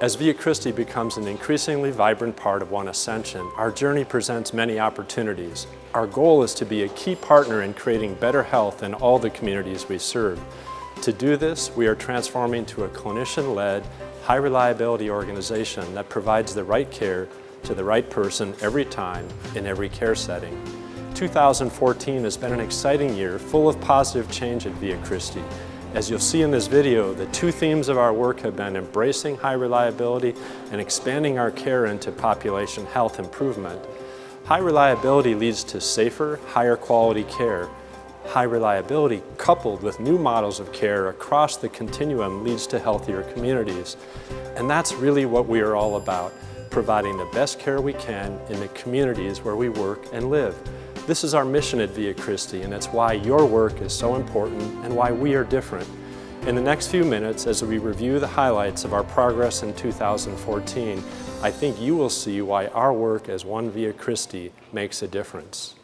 As Via Christi becomes an increasingly vibrant part of One Ascension, our journey presents many opportunities. Our goal is to be a key partner in creating better health in all the communities we serve. To do this, we are transforming to a clinician-led, high-reliability organization that provides the right care to the right person every time, in every care setting. 2014 has been an exciting year, full of positive change at Via Christi. As you'll see in this video, the two themes of our work have been embracing high reliability and expanding our care into population health improvement. High reliability leads to safer, higher quality care. High reliability coupled with new models of care across the continuum leads to healthier communities. And that's really what we are all about, providing the best care we can in the communities where we work and live. This is our mission at Via Christi, and it's why your work is so important and why we are different. In the next few minutes, as we review the highlights of our progress in 2014, I think you will see why our work as One Via Christi makes a difference.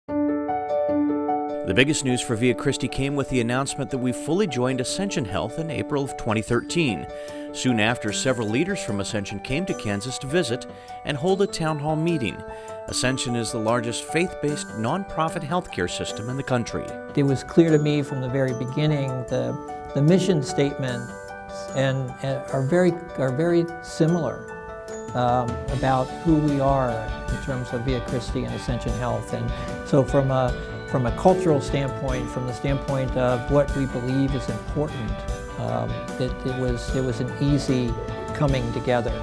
The biggest news for Via Christi came with the announcement that we fully joined Ascension Health in April of 2013. Soon after, several leaders from Ascension came to Kansas to visit and hold a town hall meeting. Ascension is the largest faith-based nonprofit healthcare system in the country. It was clear to me from the very beginning the mission statement are very similar about who we are in terms of Via Christi and Ascension Health. And so from a cultural standpoint, from the standpoint of what we believe is important, it was an easy coming together.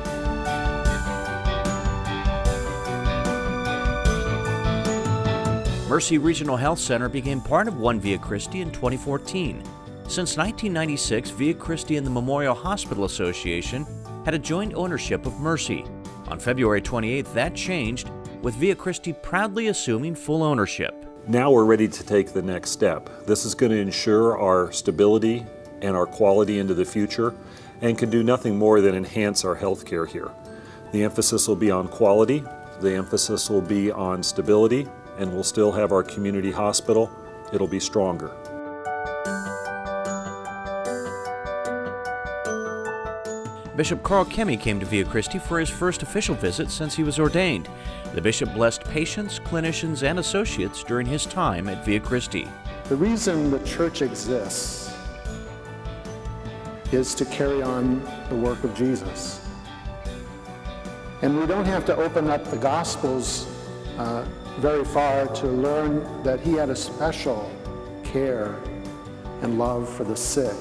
Mercy Regional Health Center became part of One Via Christi in 2014. Since 1996, Via Christi and the Memorial Hospital Association had a joint ownership of Mercy. On February 28th, that changed, with Via Christi proudly assuming full ownership. Now we're ready to take the next step. This is going to ensure our stability and our quality into the future, and can do nothing more than enhance our healthcare here. The emphasis will be on quality, the emphasis will be on stability, and we'll still have our community hospital. It'll be stronger. Bishop Carl Kemme came to Via Christi for his first official visit since he was ordained. The bishop blessed patients, clinicians, and associates during his time at Via Christi. The reason the church exists is to carry on the work of Jesus. And we don't have to open up the Gospels very far to learn that he had a special care and love for the sick.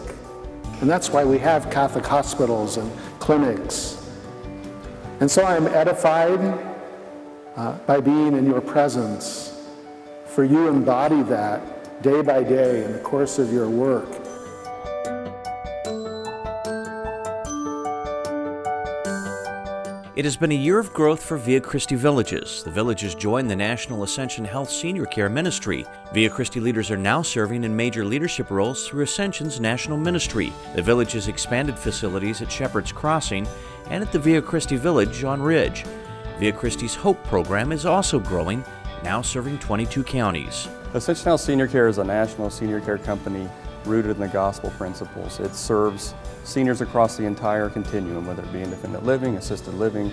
And that's why we have Catholic hospitals and clinics. And so I'm edified by being in your presence, for you embody that day by day in the course of your work. It has been a year of growth for Via Christi Villages. The villages joined the National Ascension Health Senior Care Ministry. Via Christi leaders are now serving in major leadership roles through Ascension's national ministry. The villages expanded facilities at Shepherd's Crossing and at the Via Christi Village on Ridge. Via Christi's Hope program is also growing, now serving 22 counties. Ascension Health Senior Care is a national senior care company rooted in the gospel principles. It serves seniors across the entire continuum, whether it be independent living, assisted living,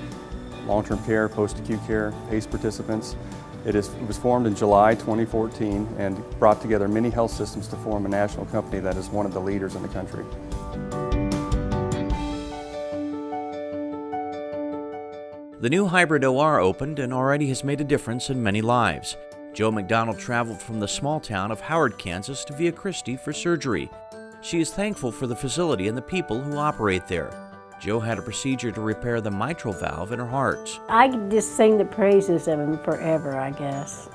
long-term care, post-acute care, PACE participants. It was formed in July 2014 and brought together many health systems to form a national company that is one of the leaders in the country. The new hybrid OR opened and already has made a difference in many lives. Joe McDonald traveled from the small town of Howard, Kansas to Via Christi for surgery. She is thankful for the facility and the people who operate there. Joe had a procedure to repair the mitral valve in her heart. I could just sing the praises of him forever, I guess.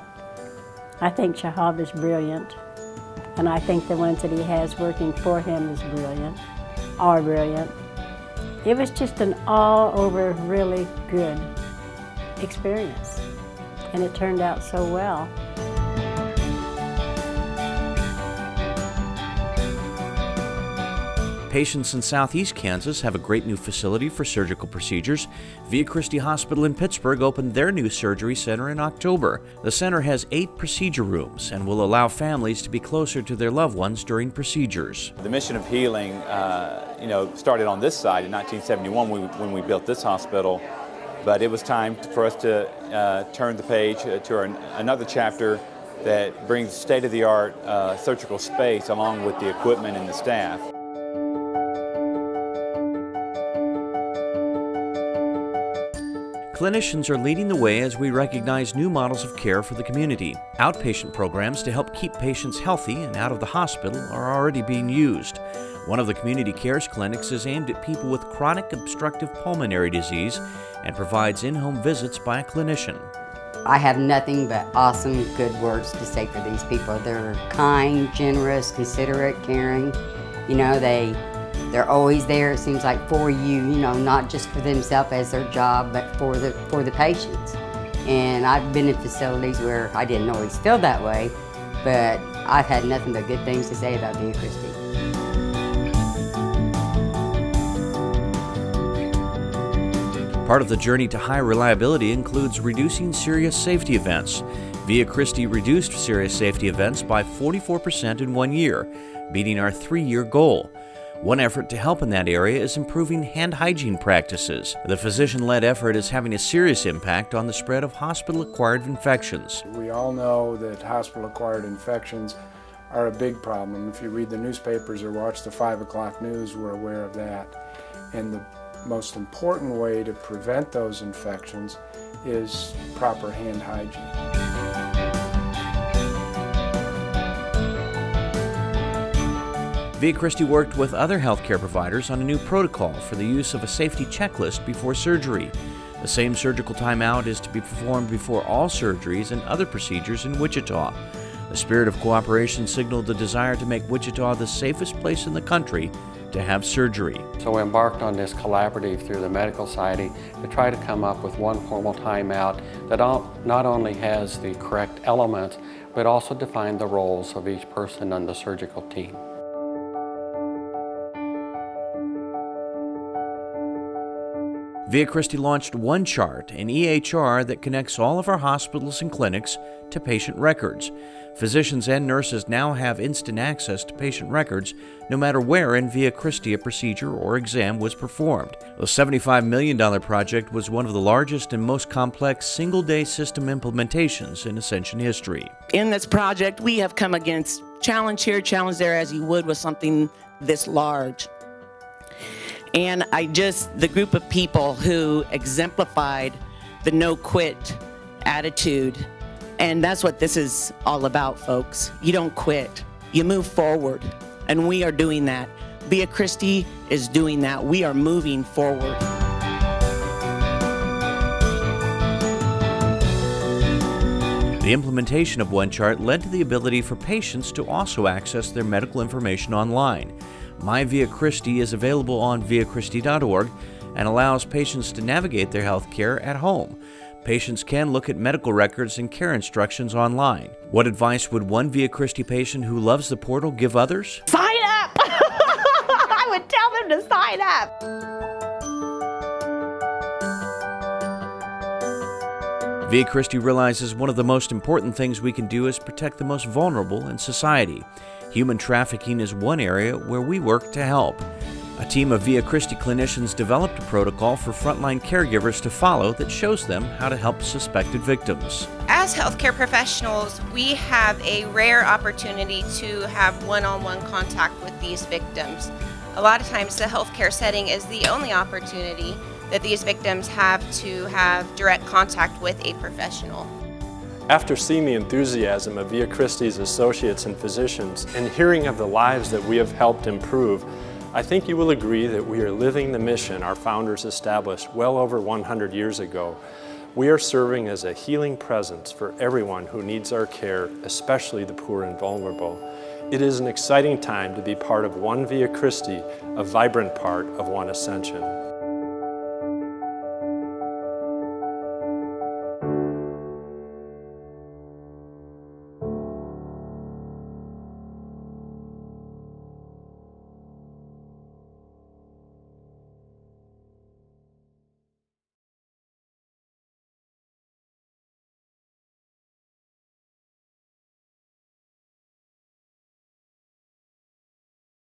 I think Shahab is brilliant, and I think the ones that he has working for him are brilliant. It was just an all-over really good experience, and it turned out so well. Patients in southeast Kansas have a great new facility for surgical procedures. Via Christi Hospital in Pittsburgh opened their new surgery center in October. The center has 8 procedure rooms and will allow families to be closer to their loved ones during procedures. The mission of healing, started on this side in 1971 when we built this hospital, but it was time for us to turn the page to another chapter that brings state-of-the-art surgical space along with the equipment and the staff. Clinicians are leading the way as we recognize new models of care for the community. Outpatient programs to help keep patients healthy and out of the hospital are already being used. One of the Community Cares clinics is aimed at people with chronic obstructive pulmonary disease and provides in-home visits by a clinician. I have nothing but awesome, good words to say for these people. They're kind, generous, considerate, caring. They're always there, it seems like, for you, not just for themselves as their job, but for the patients. And I've been in facilities where I didn't always feel that way, but I've had nothing but good things to say about Via Christi. Part of the journey to high reliability includes reducing serious safety events. Via Christi reduced serious safety events by 44% in 1 year, beating our 3-year goal. One effort to help in that area is improving hand hygiene practices. The physician-led effort is having a serious impact on the spread of hospital-acquired infections. We all know that hospital-acquired infections are a big problem. If you read the newspapers or watch the 5 o'clock news, we're aware of that. And the most important way to prevent those infections is proper hand hygiene. Via Christi worked with other healthcare providers on a new protocol for the use of a safety checklist before surgery. The same surgical timeout is to be performed before all surgeries and other procedures in Wichita. The spirit of cooperation signaled the desire to make Wichita the safest place in the country to have surgery. So we embarked on this collaborative through the Medical Society to try to come up with one formal timeout that not only has the correct elements, but also define the roles of each person on the surgical team. Via Christi launched OneChart, an EHR that connects all of our hospitals and clinics to patient records. Physicians and nurses now have instant access to patient records no matter where in Via Christi a procedure or exam was performed. The $75 million project was one of the largest and most complex single-day system implementations in Ascension history. In this project, we have come against challenge here, challenge there, as you would with something this large. And the group of people who exemplified the no-quit attitude, and that's what this is all about, folks. You don't quit, you move forward, and we are doing that. Via Christi is doing that. We are moving forward. The implementation of OneChart led to the ability for patients to also access their medical information online. My Via Christi is available on viachristi.org and allows patients to navigate their health care at home. Patients can look at medical records and care instructions online. What advice would one Via Christi patient who loves the portal give others? Sign up! I would tell them to sign up. Via Christi realizes one of the most important things we can do is protect the most vulnerable in society. Human trafficking is one area where we work to help. A team of Via Christi clinicians developed a protocol for frontline caregivers to follow that shows them how to help suspected victims. As healthcare professionals, we have a rare opportunity to have one-on-one contact with these victims. A lot of times the healthcare setting is the only opportunity that these victims have to have direct contact with a professional. After seeing the enthusiasm of Via Christi's associates and physicians and hearing of the lives that we have helped improve, I think you will agree that we are living the mission our founders established well over 100 years ago. We are serving as a healing presence for everyone who needs our care, especially the poor and vulnerable. It is an exciting time to be part of One Via Christi, a vibrant part of One Ascension.